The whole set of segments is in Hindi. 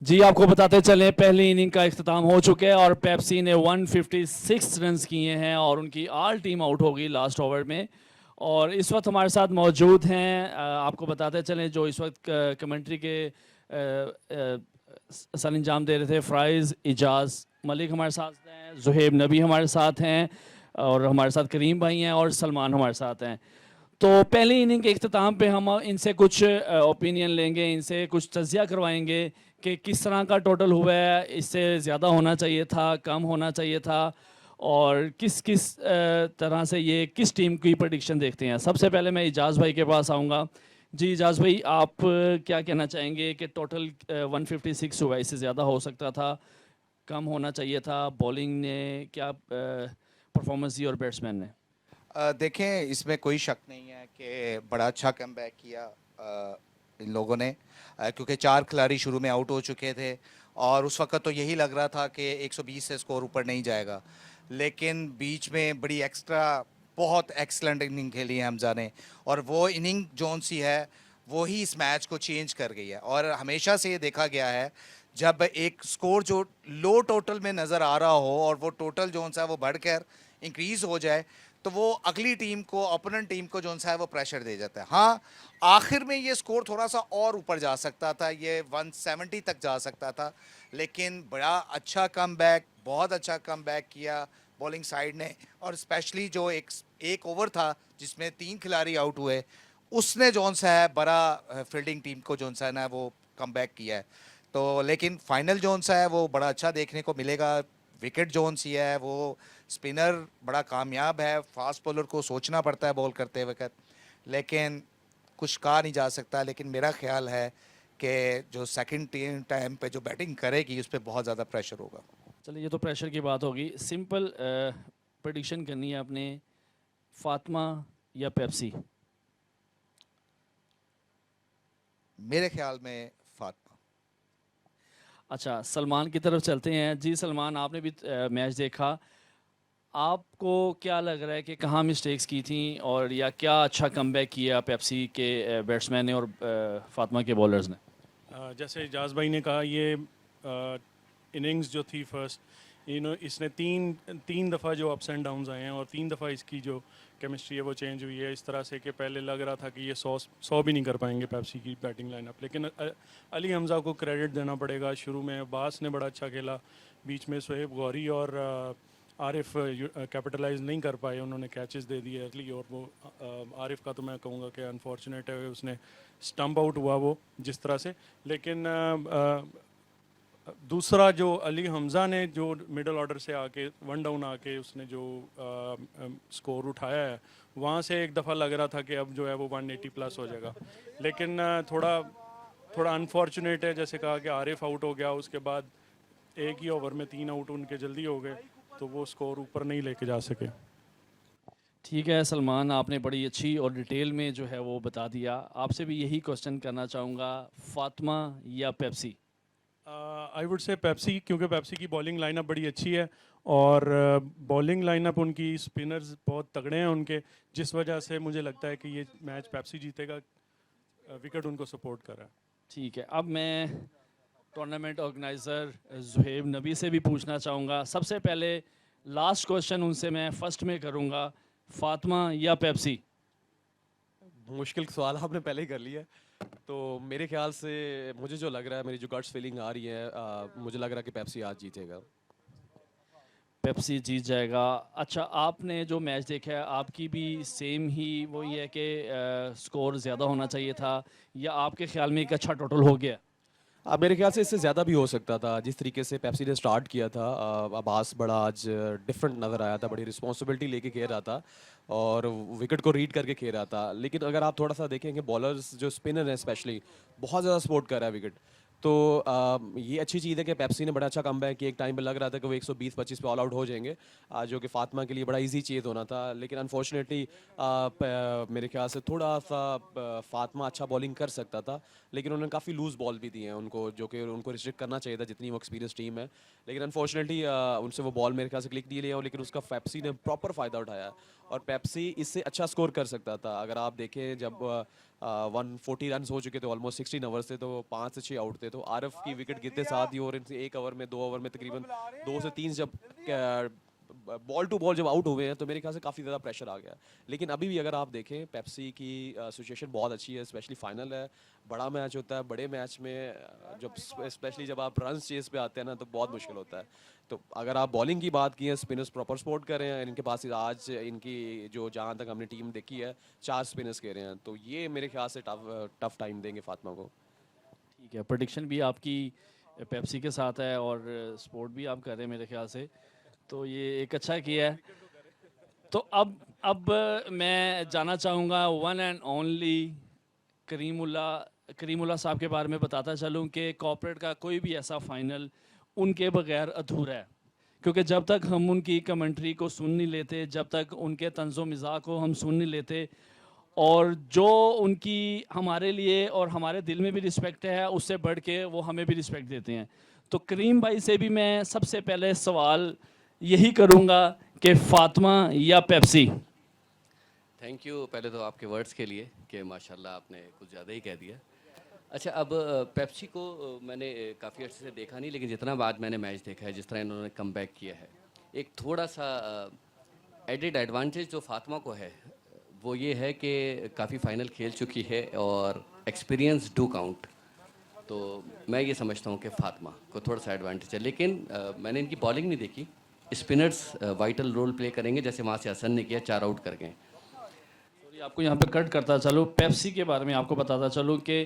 जी आपको बताते चलें पहली इनिंग का इख्तिताम हो चुका है और पेप्सी ने 156 रन्स किए हैं और उनकी ऑल टीम आउट हो गई लास्ट ओवर में। और इस वक्त हमारे साथ मौजूद हैं आपको बताते चलें जो इस वक्त कमेंट्री के सर अंजाम दे रहे थे फ़ाइज़ इजाज़ मलिक हमारे साथ हैं, ज़ुहैब नबी हमारे साथ हैं और हमारे साथ करीम भाई हैं और सलमान हमारे साथ हैं। तो पहली इनिंग के इख्तिताम पे हम इनसे कुछ ओपिनियन लेंगे, इनसे कुछ तज्जिया करवाएंगे कि किस तरह का टोटल हुआ है, इससे ज़्यादा होना चाहिए था, कम होना चाहिए था और किस किस तरह से ये किस टीम की प्रडिक्शन देखते हैं। सबसे पहले मैं इजाज़ भाई के पास आऊँगा। जी इजाज़ भाई, आप क्या कहना चाहेंगे कि टोटल 156 हुआ, इससे ज़्यादा हो सकता था, कम होना चाहिए था, बॉलिंग ने क्या परफॉर्मेंस दी और बैट्समैन ने? देखें, इसमें कोई शक नहीं है कि बड़ा अच्छा कमबैक किया इन लोगों ने, क्योंकि 4 खिलाड़ी शुरू में आउट हो चुके थे और उस वक्त तो यही लग रहा था कि 120 से स्कोर ऊपर नहीं जाएगा। लेकिन बीच में बड़ी एक्स्ट्रा बहुत एक्सलेंट इनिंग खेली है हमजा ने, और वो इनिंग जौन सी है वो ही इस मैच को चेंज कर गई है। और हमेशा से ये देखा गया है, जब एक स्कोर जो लो टोटल में नज़र आ रहा हो और वो टोटल जौन सा है वो बढ़कर इंक्रीज़ हो जाए, तो वो अगली टीम को, ओपोनेंट टीम को जो सा है वो प्रेशर दे जाता है। हाँ, आखिर में ये स्कोर थोड़ा सा और ऊपर जा सकता था, ये 170 तक जा सकता था, लेकिन बड़ा अच्छा कमबैक, बहुत अच्छा कमबैक किया बॉलिंग साइड ने। और स्पेशली जो एक ओवर था जिसमें 3 खिलाड़ी आउट हुए, उसने जौन सा है बड़ा फील्डिंग टीम को जौन सा है ना वो कमबैक किया है। तो लेकिन फाइनल जौन सा है वो बड़ा अच्छा देखने को मिलेगा। विकेट जोन सी है वो, स्पिनर बड़ा कामयाब है, फास्ट बॉलर को सोचना पड़ता है बॉल करते वक्त, लेकिन कुछ कहा नहीं जा सकता। लेकिन मेरा ख्याल है कि जो सेकंड टीम टाइम पे जो बैटिंग करेगी उस पर बहुत ज़्यादा प्रेशर होगा। चलिए ये तो प्रेशर की बात होगी, सिंपल प्रडिक्शन करनी है आपने, फातिमा या पेप्सी? मेरे ख्याल में फातिमा। अच्छा सलमान की तरफ चलते हैं। जी सलमान, आपने भी मैच देखा, आपको क्या लग रहा है कि कहाँ मिस्टेक्स की थी और या क्या अच्छा कमबैक किया पेप्सी के बैट्समैन ने और फातिमा के बॉलर्स ने? जैसे इजाज़ भाई ने कहा, ये इनिंग्स जो थी फर्स्ट, इसने तीन तीन दफ़ा जो अप्स एंड डाउन्स आए हैं और 3 दफ़ा इसकी जो केमिस्ट्री है वो चेंज हुई है। इस तरह से कि पहले लग रहा था कि ये 100 भी नहीं कर पाएंगे पेप्सी की बैटिंग लाइनअप, लेकिन अली हमज़ा को क्रेडिट देना पड़ेगा। शुरू में अब्बास ने बड़ा अच्छा खेला, बीच में शोएब गौरी और आरिफ कैपिटलाइज नहीं कर पाए, उन्होंने कैचेस दे दिए अर्ली। और वो आरिफ का तो मैं कहूँगा कि अनफॉर्चुनेट है, उसने स्टम्प आउट हुआ वो जिस तरह से। लेकिन दूसरा जो अली हमज़ा ने जो मिडल ऑर्डर से आके 1 डाउन आके उसने जो स्कोर उठाया है, वहाँ से एक दफ़ा लग रहा था कि अब जो है वो 180 प्लस हो जाएगा। लेकिन थोड़ा थोड़ा अनफॉर्चुनेट है, जैसे कहा कि आरिफ आउट हो गया, उसके बाद एक ही ओवर में 3 आउट उनके जल्दी हो गए, तो वो स्कोर ऊपर नहीं लेके जा सके। ठीक है सलमान, आपने बड़ी अच्छी और डिटेल में जो है वो बता दिया। आपसे भी यही क्वेश्चन करना चाहूँगा, फातिमा या Pepsi? I would say Pepsi, क्योंकि पेप्सी की बॉलिंग लाइनअप बड़ी अच्छी है और बॉलिंग लाइनअप उनकी, स्पिनर्स बहुत तगड़े हैं उनके, जिस वजह से मुझे लगता है कि ये मैच पेप्सी जीतेगा। विकेट उनको सपोर्ट कर रहा है। ठीक है, अब मैं टूर्नामेंट ऑर्गेनाइज़र ज़ुहैब नबी से भी पूछना चाहूँगा। सबसे पहले लास्ट क्वेश्चन उनसे मैं फर्स्ट में करूँगा, फातिमा या पेप्सी? मुश्किल सवाल आपने पहले ही कर लिया है। तो मेरे ख्याल से मुझे जो लग रहा है, मेरी जो गट्स फीलिंग आ रही है, मुझे लग रहा है कि पेप्सी आज जीतेगा। पेप्सी जीत जाएगा। अच्छा, आपने जो मैच देखा है, आपकी भी सेम ही वही है कि स्कोर ज़्यादा होना चाहिए था या आपके ख्याल में एक अच्छा टोटल हो गया? अब मेरे ख्याल से इससे ज़्यादा भी हो सकता था। जिस तरीके से पेप्सी ने स्टार्ट किया था, अब्बास बड़ा आज डिफरेंट नज़र आया था, बड़ी रिस्पॉन्सिबिलिटी लेके खेल रहा था और विकेट को रीड करके खेल रहा था। लेकिन अगर आप थोड़ा सा देखेंगे, बॉलर्स जो स्पिनर हैं स्पेशली, बहुत ज़्यादा सपोर्ट कर रहा है विकेट। तो ये अच्छी चीज़ है कि पेप्सी ने बड़ा अच्छा कमबैक किया। एक टाइम पे लग रहा था कि वो 120-25 पे ऑल आउट हो जाएंगे, जो कि फातिमा के लिए बड़ा इजी चीज़ होना था। लेकिन अनफॉर्चुनेटली मेरे ख्याल से थोड़ा सा फातिमा अच्छा बॉलिंग कर सकता था, लेकिन उन्होंने काफ़ी लूज़ बॉल भी दिए हैं उनको, जो कि उनको रिस्ट्रिक्ट करना चाहिए था जितनी वो एक्सपीरियंस टीम है। लेकिन अनफॉर्चुनेटली उनसे वो बॉल मेरे ख्याल से क्लिक नहीं लिया, लेकिन उसका पेप्सी ने प्रॉपर फ़ायदा उठाया और पेप्सी इससे अच्छा स्कोर कर सकता था। अगर आप देखें, जब 140 रन हो चुके थे, ऑलमोस्ट 16 ओवर्स थे, तो 5 से 6 आउट थे। तो आरफ की विकेट गिरते साथ ही और इनसे 1 ओवर में 2 ओवर में तकरीबन 2 से 3 जब बॉल टू बॉल जब आउट हुए हैं तो मेरे ख्याल से काफ़ी ज़्यादा प्रेशर आ गया। लेकिन अभी भी अगर आप देखें पेप्सी की सिचुएशन बहुत अच्छी है, स्पेशली फाइनल है, बड़ा मैच होता है। बड़े मैच में जब स्पेशली जब आप रन चेस पे आते हैं ना तो बहुत मुश्किल होता है। तो अगर आप बॉलिंग की बात की है, स्पिनर्स प्रॉपर सपोर्ट कर रहे हैं इनके पास। आज इनकी जो जहाँ तक हमने टीम देखी है 4 स्पिनर्स कह रहे हैं, तो ये मेरे ख्याल से टफ टाइम देंगे फातिमा को। ठीक है, प्रेडिक्शन भी आपकी पेप्सी के साथ है और सपोर्ट भी आप कर रहे हैं मेरे ख्याल से, तो ये एक अच्छा किया है। तो अब मैं जानना चाहूँगा वन एंड ओनली करीमुल्ला साहब के बारे में बताता चलूँ कि कॉर्पोरेट का कोई भी ऐसा फाइनल उनके बगैर अधूरा है, क्योंकि जब तक हम उनकी कमेंट्री को सुन नहीं लेते, जब तक उनके तंज़ो मिज़ाह को हम सुन नहीं लेते, और जो उनकी हमारे लिए और हमारे दिल में भी रिस्पेक्ट है, उससे बढ़ के वो हमें भी रिस्पेक्ट देते हैं। तो करीम भाई से भी मैं सबसे पहले सवाल यही करूँगा कि फातिमा या पेप्सी। थैंक यू पहले तो आपके वर्ड्स के लिए कि माशाल्लाह आपने कुछ ज़्यादा ही कह दिया। अच्छा, अब पेप्सी को मैंने काफ़ी अर्से से देखा नहीं, लेकिन जितना बाद मैंने मैच देखा है, जिस तरह इन्होंने कम बैक किया है, एक थोड़ा सा एडेड एडवांटेज जो फातिमा को है वो ये है कि काफ़ी फाइनल खेल चुकी है और एक्सपीरियंस डू काउंट। तो मैं ये समझता हूँ कि फातिमा को थोड़ा सा एडवांटेज है। लेकिन मैंने इनकी बॉलिंग नहीं देखी। स्पिनर्स वाइटल रोल प्ले करेंगे, जैसे वहाँ से हसन ने किया, 4 आउट कर गए। सॉरी, आपको यहाँ पे कट करता चलो, पेप्सी के बारे में आपको बताता चलूँ कि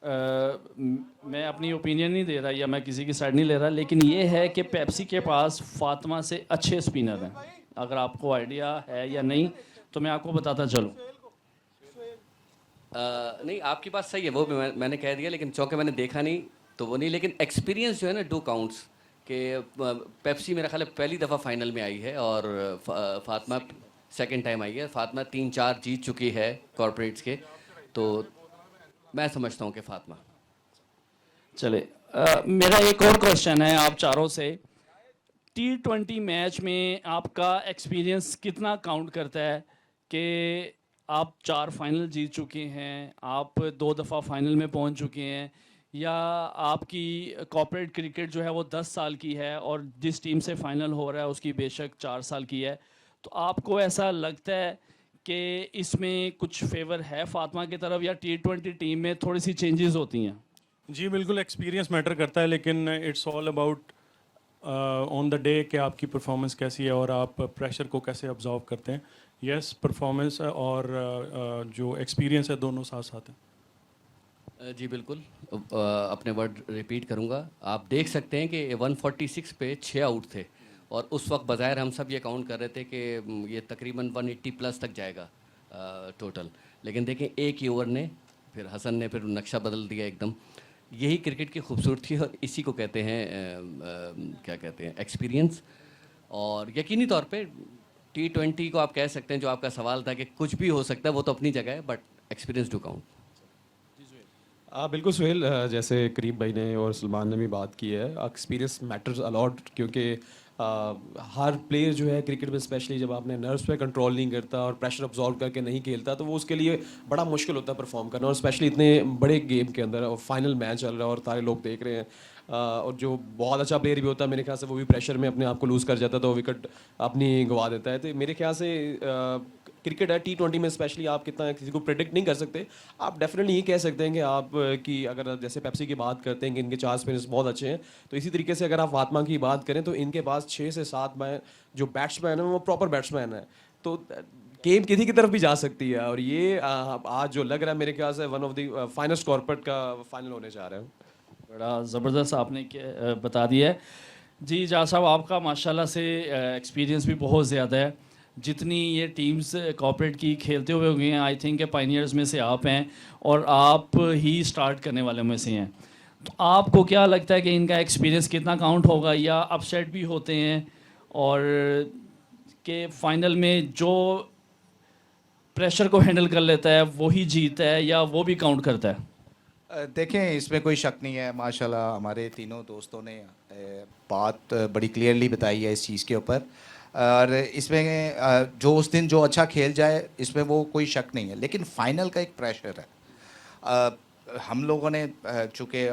मैं अपनी ओपिनियन नहीं दे रहा या मैं किसी की साइड नहीं ले रहा, लेकिन ये है कि पेप्सी के पास फातिमा से अच्छे स्पिनर हैं। अगर आपको आइडिया है या नहीं तो मैं आपको बताता चलूँ। नहीं, आपकी बात सही है, वो भी मैंने कह दिया, लेकिन चौके मैंने देखा नहीं तो वो नहीं। लेकिन एक्सपीरियंस जो है ना डू काउंट्स कि पेप्सी मेरा ख्याल है पहली दफ़ा फाइनल में आई है और फातिमा सेकंड टाइम आई है। फातिमा 3-4 जीत चुकी है कॉर्पोरेट्स के, तो मैं समझता हूँ कि फातिमा। चले, मेरा एक और क्वेश्चन है आप चारों से। T20 मैच में आपका एक्सपीरियंस कितना काउंट करता है कि आप 4 फाइनल जीत चुके हैं, आप 2 दफ़ा फाइनल में पहुंच चुके हैं, या आपकी कॉर्पोरेट क्रिकेट जो है वो 10 साल की है और जिस टीम से फाइनल हो रहा है उसकी बेशक 4 साल की है, तो आपको ऐसा लगता है कि इसमें कुछ फेवर है फातिमा की तरफ, या T20 टीम में थोड़ी सी चेंजेस होती हैं? जी बिल्कुल, एक्सपीरियंस मैटर करता है, लेकिन it's all about on the day कि आपकी परफॉर्मेंस कैसी है और आप प्रेशर को कैसे ऑब्जर्व करते हैं। यस, परफॉर्मेंस और जो एक्सपीरियंस है दोनों साथ साथ हैं। जी बिल्कुल, अपने वर्ड रिपीट करूँगा। आप देख सकते हैं कि 146 पे 6 आउट थे और उस वक्त बज़ाहिर हम सब ये काउंट कर रहे थे कि ये तकरीबन 180 प्लस तक जाएगा टोटल, लेकिन देखें एक ही ओवर ने फिर हसन ने फिर नक्शा बदल दिया एकदम। यही क्रिकेट की खूबसूरती है और इसी को कहते हैं क्या कहते हैं, एक्सपीरियंस। और यकीनी तौर पे T20 को आप कह सकते हैं, जो आपका सवाल था कि कुछ भी हो सकता है, वो तो अपनी जगह है, बट एक्सपीरियंस टू काउंट। बिल्कुल सुहेल, जैसे करीम भाई ने और सलमान ने भी बात की है, एक्सपीरियंस मैटर्स अलॉट, क्योंकि हर प्लेयर जो है क्रिकेट में स्पेशली जब आपने नर्व्स पे कंट्रोल नहीं करता और प्रेशर अब्जॉर्व करके नहीं खेलता तो वो उसके लिए बड़ा मुश्किल होता है परफॉर्म करना, और स्पेशली इतने बड़े गेम के अंदर और फाइनल मैच चल रहा है और सारे लोग देख रहे हैं। और जो बहुत अच्छा प्लेयर भी होता है मेरे ख्याल से वो भी प्रेशर में अपने आप को लूज़ कर जाता है, तो विकेट अपनी गंवा देता है। तो मेरे ख्याल से क्रिकेट है T20 में स्पेशली आप कितना किसी को प्रेडिक्ट नहीं कर सकते। आप डेफिनेटली ये कह सकते हैं कि आप कि अगर जैसे पेप्सी की बात करते हैं कि इनके 4 स्पिनर्स बहुत अच्छे हैं, तो इसी तरीके से अगर आप फातिमा की बात करें तो इनके पास 6 से 7 जो बैट्समैन है वो प्रॉपर बैट्समैन है, तो गेम किसी की तरफ भी जा सकती है। और ये आज जो लग रहा है मेरे ख्याल से one of the finest corporate का फाइनल होने जा रहा है। बड़ा ज़बरदस्त आपने बता दिया है जी। जा साहब, आपका माशाल्लाह से एक्सपीरियंस भी बहुत ज़्यादा है। जितनी ये टीम्स कॉर्पोरेट की खेलते हुए होंगे, आई थिंक पायनियर्स में से आप हैं और आप ही स्टार्ट करने वाले में से हैं, तो आपको क्या लगता है कि इनका एक्सपीरियंस कितना काउंट होगा, या अपसेट भी होते हैं और कि फाइनल में जो प्रेशर को हैंडल कर लेता है वही जीतता है, या वो भी काउंट करता है? देखें, इसमें कोई शक नहीं है, माशाल्लाह हमारे तीनों दोस्तों ने बात बड़ी क्लियरली बताई है इस चीज़ के ऊपर। और इसमें जो उस दिन जो अच्छा खेल जाए इसमें वो कोई शक नहीं है, लेकिन फाइनल का एक प्रेशर है। हम लोगों ने चूँकि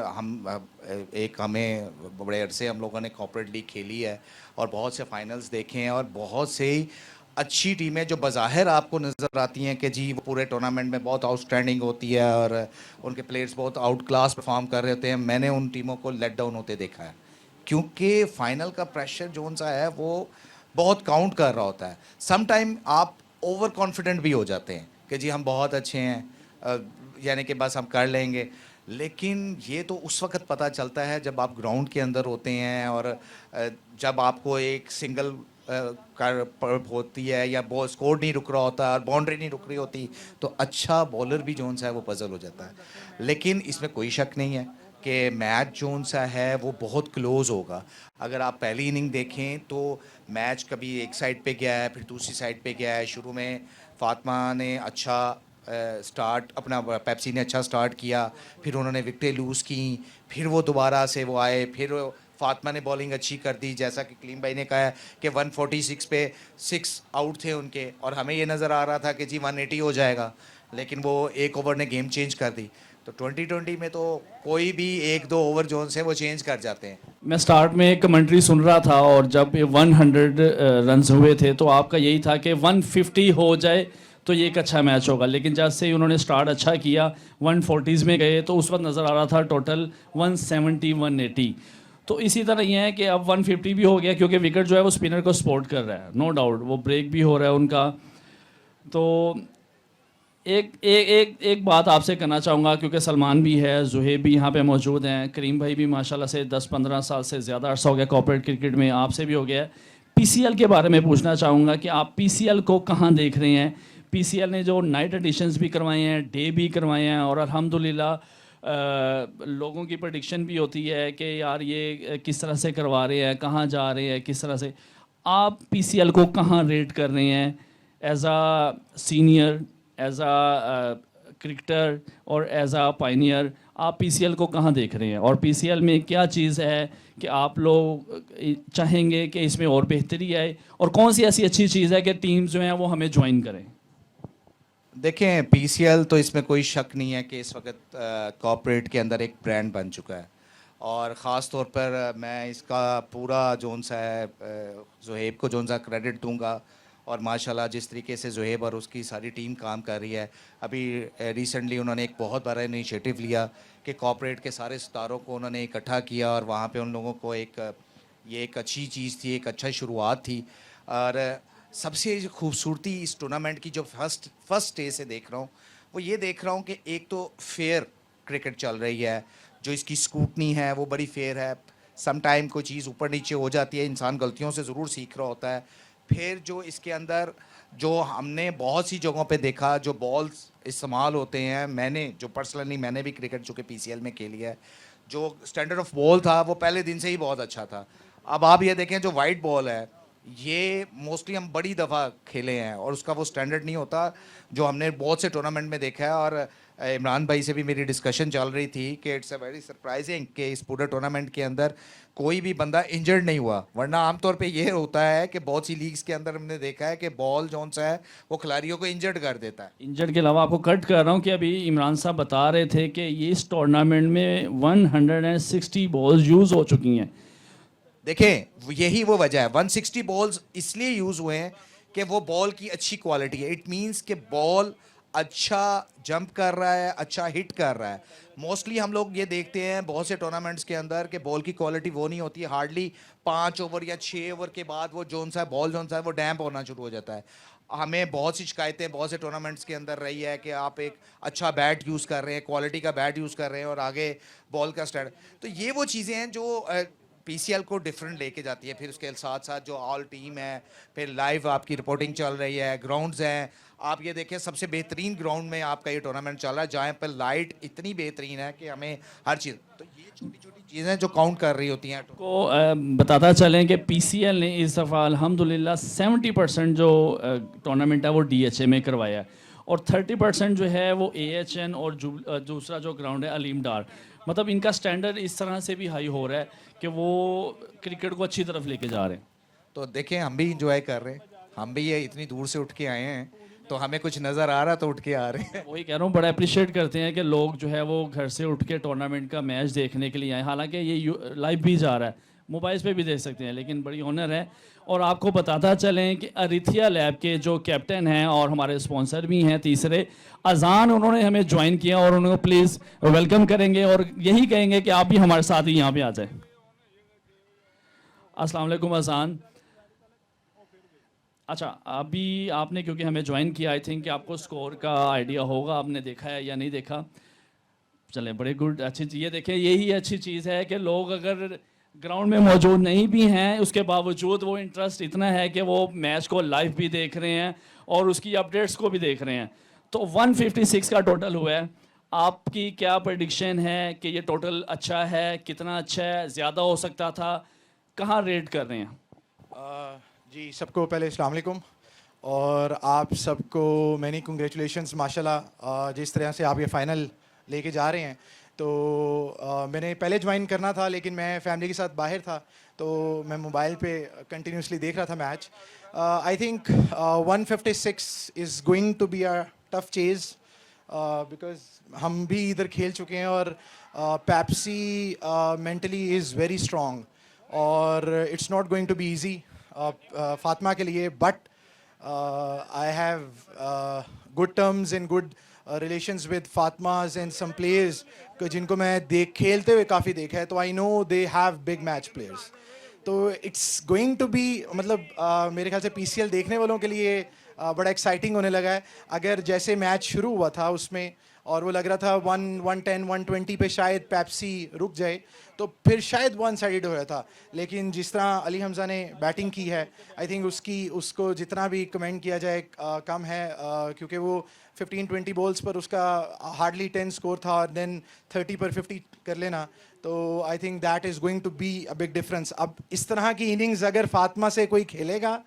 हमें बड़े अरसे हम लोगों ने कॉर्पोरेट लीग खेली है और बहुत से फाइनल्स देखे हैं और बहुत से ही अच्छी टीमें जो बज़ाहिर आपको नज़र आती हैं कि जी वो पूरे टूर्नामेंट में बहुत आउटस्टैंडिंग होती है और उनके प्लेयर्स बहुत आउट क्लास परफॉर्म कर रहे होते हैं, मैंने उन टीमों को लेट डाउन होते देखा है क्योंकि फाइनल का प्रेशर जो सा है वो बहुत काउंट कर रहा होता है। सम टाइम आप ओवर कॉन्फिडेंट भी हो जाते हैं कि जी हम बहुत अच्छे हैं, यानी कि बस हम कर लेंगे, लेकिन ये तो उस वक्त पता चलता है जब आप ग्राउंड के अंदर होते हैं और जब आपको एक सिंगल होती है या बॉल स्कोर नहीं रुक रहा होता और बाउंड्री नहीं रुक रही होती तो अच्छा बॉलर भी जोन सा है वो पजल हो जाता है। लेकिन इसमें कोई शक नहीं है कि मैच जोन सा है वो बहुत क्लोज होगा। अगर आप पहली इनिंग देखें तो मैच कभी एक साइड पे गया है फिर दूसरी साइड पे गया है। शुरू में फातिमा ने अच्छा स्टार्ट अपना पेप्सी ने अच्छा स्टार्ट किया, फिर उन्होंने विकेटें लूज़ की, फिर वो दोबारा से वो आए, फिर फातिमा ने बॉलिंग अच्छी कर दी। जैसा कि कलीम भाई ने कहा है कि 146 पे 6 आउट थे उनके और हमें ये नज़र आ रहा था कि जी 180 हो जाएगा, लेकिन वो एक ओवर ने गेम चेंज कर दी। तो 2020 में तो कोई भी 1-2 ओवर जोन से वो चेंज कर जाते हैं। मैं स्टार्ट में कमेंट्री सुन रहा था और जब 100 रन्स हुए थे तो आपका यही था कि 150 हो जाए तो ये एक अच्छा मैच होगा, लेकिन जैसे ही उन्होंने स्टार्ट अच्छा किया 140s में गए तो उस वक्त नज़र आ रहा था टोटल 170-180। तो इसी तरह ये है कि अब 150 भी हो गया क्योंकि विकेट जो है वो स्पिनर को सपोर्ट कर रहा है, नो डाउट वो ब्रेक भी हो रहा है उनका। तो एक बात आपसे करना चाहूँगा क्योंकि सलमान भी है, जुहेब भी यहाँ पे मौजूद हैं, करीम भाई भी माशाल्लाह से 10-15 साल से ज़्यादा अर्सा हो गया कॉर्पोरेट क्रिकेट में, आपसे भी हो गया है। पीसीएल के बारे में पूछना चाहूँगा कि आप पीसीएल को कहाँ देख रहे हैं? पीसीएल ने जो नाइट एडिशंस भी करवाए हैं, डे भी करवाए हैं और अल्हम्दुलिल्लाह लोगों की प्रडिक्शन भी होती है कि यार ये किस तरह से करवा रहे हैं, कहाँ जा रहे हैं, किस तरह से। आप पीसीएल को कहाँ रेट कर रहे हैं एज आ सीनियर, एज आ क्रिकेटर और एज आ पायनियर? आप पीसीएल को कहाँ देख रहे हैं और पीसीएल में क्या चीज़ है कि आप लोग चाहेंगे कि इसमें और बेहतरी आए और कौन सी ऐसी अच्छी चीज़ है कि टीम्स जो हैं वो हमें ज्वाइन करें? देखें, पीसीएल तो इसमें कोई शक नहीं है कि इस वक्त कॉर्पोरेट के अंदर एक ब्रांड बन चुका है और ख़ास तौर पर मैं इसका पूरा जोन सा है जुहेब को जोन सा क्रेडिट दूंगा और माशाल्लाह जिस तरीके से जुहेब और उसकी सारी टीम काम कर रही है। अभी रिसेंटली उन्होंने एक बहुत बड़ा इनिशिएटिव लिया कि कॉर्पोरेट के सारे सितारों को उन्होंने इकट्ठा किया और वहाँ पे उन लोगों को ये एक अच्छी चीज़ थी, एक अच्छा शुरुआत थी। और सबसे खूबसूरती इस टूर्नामेंट की जो फर्स्ट डे से देख रहा हूँ वो ये देख रहा हूँ कि एक तो फेयर क्रिकेट चल रही है, जो इसकी स्क्रूटनी है वो बड़ी फेयर है। सम टाइम कोई चीज़ ऊपर नीचे हो जाती है, इंसान गलतियों से ज़रूर सीख रहा होता है। फिर जो इसके अंदर जो हमने बहुत सी जगहों पे देखा जो बॉल्स इस्तेमाल होते हैं, मैंने भी क्रिकेट चूँकि पीसीएल में खेली है, जो स्टैंडर्ड ऑफ बॉल था वो पहले दिन से ही बहुत अच्छा था। अब आप ये देखें जो वाइट बॉल है ये मोस्टली हम बड़ी दफ़ा खेले हैं और उसका वो स्टैंडर्ड नहीं होता जो हमने बहुत से टूर्नामेंट में देखा है। और इमरान भाई से भी मेरी डिस्कशन चल रही थी कि इट्स अ वेरी सरप्राइजिंग कि इस पूरे टूर्नामेंट के अंदर कोई भी बंदा इंजर्ड नहीं हुआ, वरना आमतौर पे ये होता है कि बहुत सी लीग्स के अंदर हमने देखा है कि बॉल जौन सा है वो खिलाड़ियों को इंजर्ड कर देता है। इंजर्ड के अलावा आपको कट कर रहा हूँ कि अभी इमरान साहब बता रहे थे कि ये इस टूर्नामेंट में 160 बॉल्स यूज़ हो चुकी हैं। देखें, यही वो वजह है 160 बॉल्स इसलिए यूज़ हुए हैं कि वो बॉल की अच्छी क्वालिटी है। इट मींस कि बॉल अच्छा जंप कर रहा है, अच्छा हिट कर रहा है। मोस्टली हम लोग ये देखते हैं बहुत से टूर्नामेंट्स के अंदर कि बॉल की क्वालिटी वो नहीं होती है, हार्डली 5 ओवर या 6 ओवर के बाद वो जोन सा बॉल जोन सा है वो डैम्प होना शुरू हो जाता है। हमें बहुत सी शिकायतें बहुत से टूर्नामेंट्स के अंदर रही है कि आप एक अच्छा बैट यूज़ कर रहे हैं, क्वालिटी का बैट यूज़ कर रहे हैं और आगे बॉल का स्टैंड, तो ये वो चीज़ें हैं जो पीसीएल को डिफरेंट लेके जाती है। फिर उसके साथ साथ जो ऑल टीम है, फिर लाइव आपकी रिपोर्टिंग चल रही है, ग्राउंड्स हैं। आप ये देखें सबसे बेहतरीन ग्राउंड में आपका ये टूर्नामेंट चल रहा है जहाँ पर लाइट इतनी बेहतरीन है कि हमें हर चीज़, तो ये छोटी छोटी चीज़ें जो काउंट कर रही होती हैं को बताता चलें कि पीसीएल ने इस दफ़ा अल्हम्दुलिल्लाह 70% जो टूर्नामेंट है वो डीएचए में करवाया है और 30% जो है वो एएचएन और दूसरा जो ग्राउंड है अलीम डार। मतलब इनका स्टैंडर्ड इस तरह से भी हाई हो रहा है कि वो क्रिकेट को अच्छी तरफ लेके जा रहे हैं। तो देखें हम भी इंजॉय कर रहे हैं, हम भी ये इतनी दूर से उठ के आए हैं तो हमें कुछ नज़र आ रहा तो उठ के आ रहे हैं। वही कह रहा हूँ, बड़ा अप्रिशिएट करते हैं कि लोग जो है वो घर से उठ के टूर्नामेंट का मैच देखने के लिए आए। हालांकि ये लाइव भी जा रहा है, मोबाइल्स पे भी देख सकते हैं, लेकिन बड़ी ऑनर है। और आपको बताता चलें कि अरिथिया लैब के जो कैप्टन हैं और हमारे स्पॉन्सर भी हैं तीसरे, अजान, उन्होंने हमें ज्वाइन किया और उन्होंने प्लीज़ वेलकम करेंगे और यही कहेंगे कि आप भी हमारे साथ ही यहाँ पे आ जाए। अस्सलाम वालेकुम अजान। अच्छा, अभी आपने क्योंकि हमें ज्वाइन किया, आई थिंक कि आपको स्कोर का आइडिया होगा, आपने देखा है या नहीं देखा। चले, बड़े गुड, अच्छी चीज़। ये देखें, यही अच्छी चीज़ है कि लोग अगर ग्राउंड में मौजूद नहीं भी हैं, उसके बावजूद वो इंटरेस्ट इतना है कि वो मैच को लाइव भी देख रहे हैं और उसकी अपडेट्स को भी देख रहे हैं। तो 156 का टोटल हुआ है। आपकी क्या प्रेडिक्शन है कि ये टोटल अच्छा है, कितना अच्छा है, ज़्यादा हो सकता था, कहाँ रेट कर रहे हैं? जी, सबको पहले अस्सलाम वालेकुम और आप सबको मैनी कंग्रेचुलेशंस माशाल्लाह। जिस तरह से आप ये फ़ाइनल लेके जा रहे हैं, तो मैंने पहले ज्वाइन करना था लेकिन मैं फैमिली के साथ बाहर था, तो मैं मोबाइल पे कंटिन्यूसली देख रहा था match. I think 156 is going to be a tough chase because हम भी इधर खेल चुके हैं और Pepsi mentally is very strong और it's not going to be easy Fatima के लिए, but I have good terms and good relations with Fatimas and some players जिनको मैं खेलते हुए काफ़ी देखा है, तो I know they have big match players. तो इट्स गोइंग टू बी, मतलब मेरे ख्याल से पीसीएल देखने वालों के लिए बड़ा एक्साइटिंग होने लगा है। अगर जैसे मैच शुरू हुआ था उसमें और वो लग रहा था 110 120 पे शायद पेप्सी रुक जाए, तो फिर शायद वन साइडेड हो रहा था। लेकिन जिस तरह अली हमज़ा ने बैटिंग की है, आई थिंक उसको जितना भी कमेंट किया जाए कम है, क्योंकि वो 15-20 बॉल्स पर उसका हार्डली 10 स्कोर था और देन 30 पर 50 कर लेना, तो I think that is going to be a big difference. अब इस तरह की इनिंग्स अगर फातिमा से कोई खेलेगा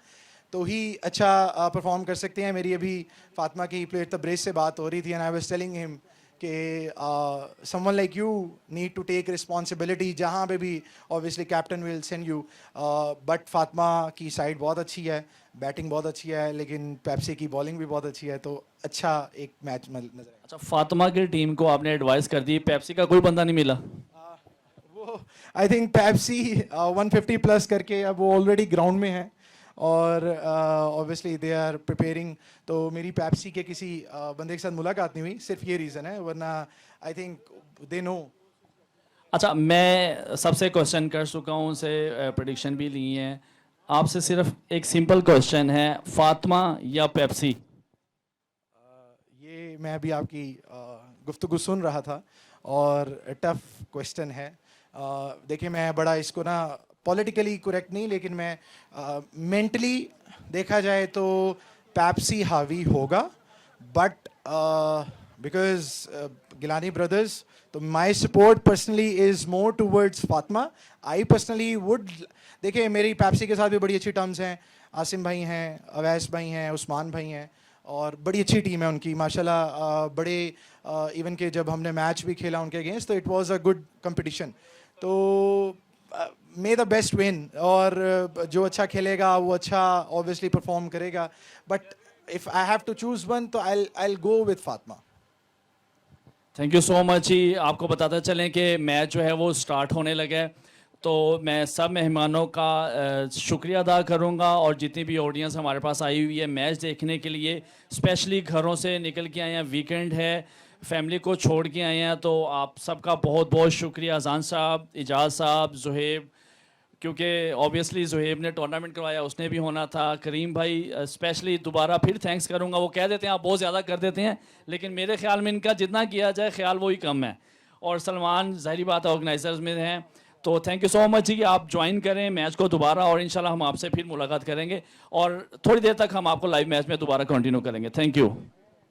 तो ही अच्छा परफॉर्म कर सकते हैं। मेरी अभी फातिमा की प्लेयर तब्रेज़ से बात हो रही थी and I was telling him कि someone like you need to take responsibility, जहाँ पे भी obviously captain will send you, but Fatima की साइड बहुत अच्छी है, बैटिंग बहुत अच्छी है, लेकिन पेप्सी की बॉलिंग भी बहुत अच्छी है, तो अच्छा एक मैच नजर आएगा। अच्छा, फातिमा की टीम को आपने एडवाइस कर दी, पेप्सी का कोई बंदा नहीं मिला? वो आई थिंक पेप्सी 150 प्लस करके अब वो ऑलरेडी ग्राउंड में है और ऑब्वियसली दे आर प्रिपेयरिंग, तो मेरी पेप्सी के किसी बंदे के साथ मुलाकात नहीं हुई, सिर्फ ये रीज़न है, वरना आई थिंक दे नो। अच्छा, मैं सबसे क्वेश्चन कर चुका हूँ, उनसे प्रेडिक्शन भी ली है, आपसे सिर्फ एक सिंपल क्वेश्चन है, फातिमा या पेप्सी? ये मैं अभी आपकी गुफ्तगू सुन रहा था और टफ क्वेश्चन है। देखिए, मैं बड़ा इसको ना पॉलिटिकली करेक्ट नहीं, लेकिन मैं मेंटली देखा जाए तो पेप्सी हावी होगा, बट बिकॉज गिलानी ब्रदर्स, तो my support personally is more towards Fatima. I personally would, देखिए मेरी पेप्सी के साथ भी बड़ी अच्छी टर्म्स हैं, आसिम भाई हैं, अवैस भाई हैं, उस्मान भाई हैं और बड़ी अच्छी टीम है उनकी माशाल्लाह। बड़े इवन के जब हमने मैच भी खेला उनके अगेंस्ट, तो it was a good competition. तो मे द बेस्ट विन, और जो अच्छा खेलेगा वो अच्छा ऑब्वियसली परफॉर्म करेगा, but if I have to choose one तो I go with Fatima. Thank you so much ji. आपको बताते चलें कि मैच जो है वो स्टार्ट होने लगा है, तो मैं सब मेहमानों का शुक्रिया अदा करूंगा और जितनी भी ऑडियंस हमारे पास आई हुई है मैच देखने के लिए, स्पेशली घरों से निकल के आए हैं, वीकेंड है, फैमिली को छोड़ के आए हैं, तो आप सबका बहुत बहुत शुक्रिया। अजान साहब, इजाज़ साहब, जुहेब, क्योंकि ऑब्वियसली जुहेब ने टूर्नामेंट करवाया, उसने भी होना था, करीम भाई स्पेशली दोबारा फिर थैंक्स करूंगा। वो कह देते हैं आप बहुत ज़्यादा कर देते हैं, लेकिन मेरे ख्याल में इनका जितना किया जाए ख्याल वही कम है। और सलमान, ज़ाहिर बात है ऑर्गेनाइजर्स में हैं, तो थैंक यू सो मच जी। आप ज्वाइन करें मैच को दोबारा और इंशाल्लाह हम आपसे फिर मुलाकात करेंगे और थोड़ी देर तक हम आपको लाइव मैच में दोबारा कंटिन्यू करेंगे। Thank you.